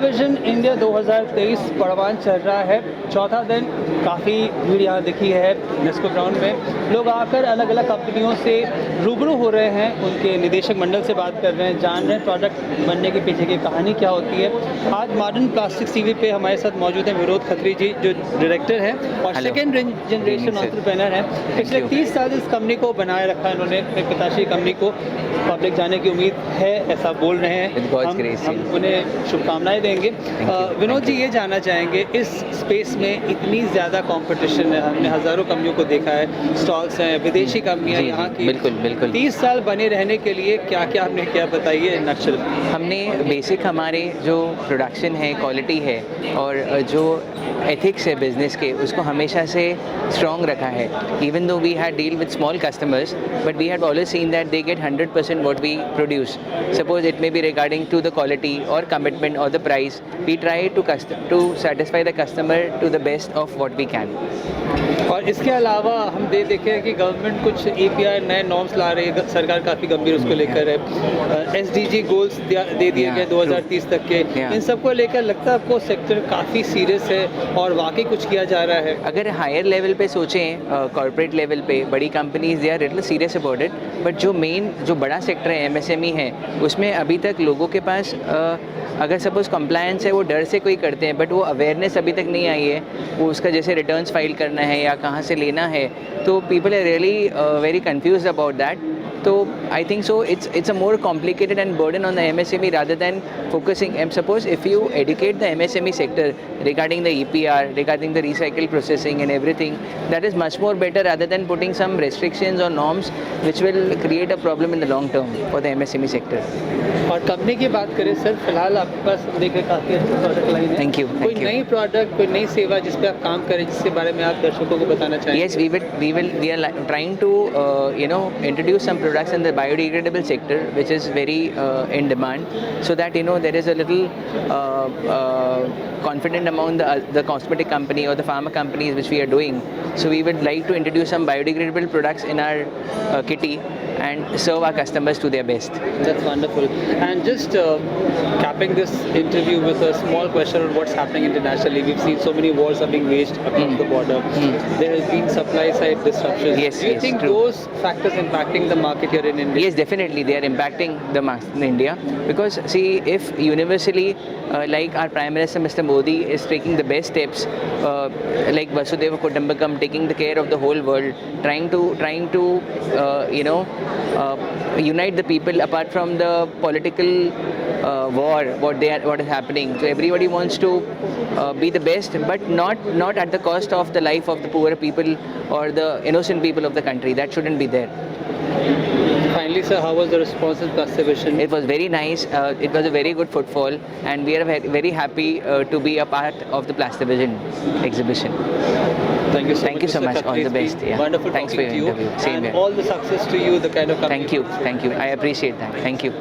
प्लास्टिविजन India 2023 पड़वान चल रहा है। चौथा दिन काफ़ी भीड़ यहाँ दिखी है नेस्को ग्राउंड में। लोग आकर अलग अलग कंपनियों से रूबरू हो रहे हैं, उनके निदेशक मंडल से बात कर रहे हैं, जान रहे हैं प्रोडक्ट बनने के पीछे की कहानी क्या होती है। आज मॉडर्न प्लास्टिक्स टीवी पे हमारे साथ मौजूद हैं विनोद खत्री जी, जो डायरेक्टर हैं और सेकेंड जनरेशन एंटरप्रेन्योर हैं। पिछले 30 साल इस कंपनी को बनाए रखा है इन्होंने, अपने पिताश्री कंपनी को पब्लिक जाने की उम्मीद है, ऐसा बोल रहे हैं। हम उन्हें शुभकामनाएं देंगे। विनोद जी, ये जानना चाहेंगे, इस स्पेस में इतनी ज़्यादा कंपटीशन है, हमने हज़ारों कंपनियों को देखा है, स्टॉल्स हैं, विदेशी कंपनियां यहाँ की। बिल्कुल 30 साल बने रहने के लिए क्या क्या हमने किया, बताइए नक्शल। हमने बेसिक हमारे जो प्रोडक्शन है, क्वालिटी है और जो एथिक्स है बिजनेस के, उसको हमेशा से स्ट्रॉन्ग रखा है। Even though we had deal with small customers, but we had always seen that they get 100% what we produce. Suppose it may be regarding to the quality or commitment or the price. We try to satisfy the customer to the best of what we can. और इसके अलावा हम देखें कि government कुछ EPR नए norms ला रही है, सरकार काफ़ी गंभीर उसको लेकर है। SDG गोल्स दे दिए गए 2030 तक के। इन सबको लेकर लगता है आपको सेक्टर काफ़ी सीरियस है और वाकई कुछ किया जा रहा है? अगर हायर लेवल पे सोचें, कॉर्पोरेट लेवल पे बड़ी companies they are little serious about it, but जो बड़ा सेक्टर है MSME है, उसमें अभी तक लोगों के पास अगर सपोज कंप्लायंस है वो डर से कोई करते हैं, बट वो अवेयरनेस अभी तक नहीं आई है। वो उसका जैसे रिटर्न्स फाइल करना है या कहाँ से लेना है, तो people are really very confused about that. So I think so it's a more complicated and burden on the MSME rather than focusing. And suppose if you educate the MSME sector regarding the EPR, regarding the recycle processing and everything, that is much more better rather than putting some restrictions or norms which will create a problem in the long term for the MSME sector. और company की बात करें sir, फिलहाल आपके पास देख रहे काफ़ी अच्छी प्रोडक्ट लाइन है। Thank you. कोई नई प्रोडक्ट, कोई नई सेवा जिस पे आप काम करें, जिसके बारे में आप दर्शकों को बताना चाहेंगे? Yes, we are trying to introduce some products in the biodegradable sector, which is very in demand, so that there is a little confident among the cosmetic company or the pharma companies which we are doing. So we would like to introduce some biodegradable products in our kitty and serve our customers to their best. That's wonderful. And just capping this interview with a small question on what's happening internationally. We've seen so many wars are being waged across the border. There has been supply side disruptions. Yes, Do you think true. those factors impacting the market here in India? Yes, definitely they are impacting the market in India, because see, if universally like our Prime Minister Mr. Modi is taking the best steps, like Vasudhaiva Kutumbakam, taking the care of the whole world, trying to unite the people apart from the political war, what is happening. So everybody wants to be the best, but not at the cost of the life of the poor people or the innocent people of the country. That shouldn't be there. Finally, sir, how was the response in Plastivision? It was very nice. It was a very good footfall, and we are very happy to be a part of the Plastivision exhibition. Thank you so much. Thank you so much. All the best. Yeah. Wonderful. Thanks for your interview. Same and here. all the success to you, the kind of company. Thank you. I appreciate that. Thank you.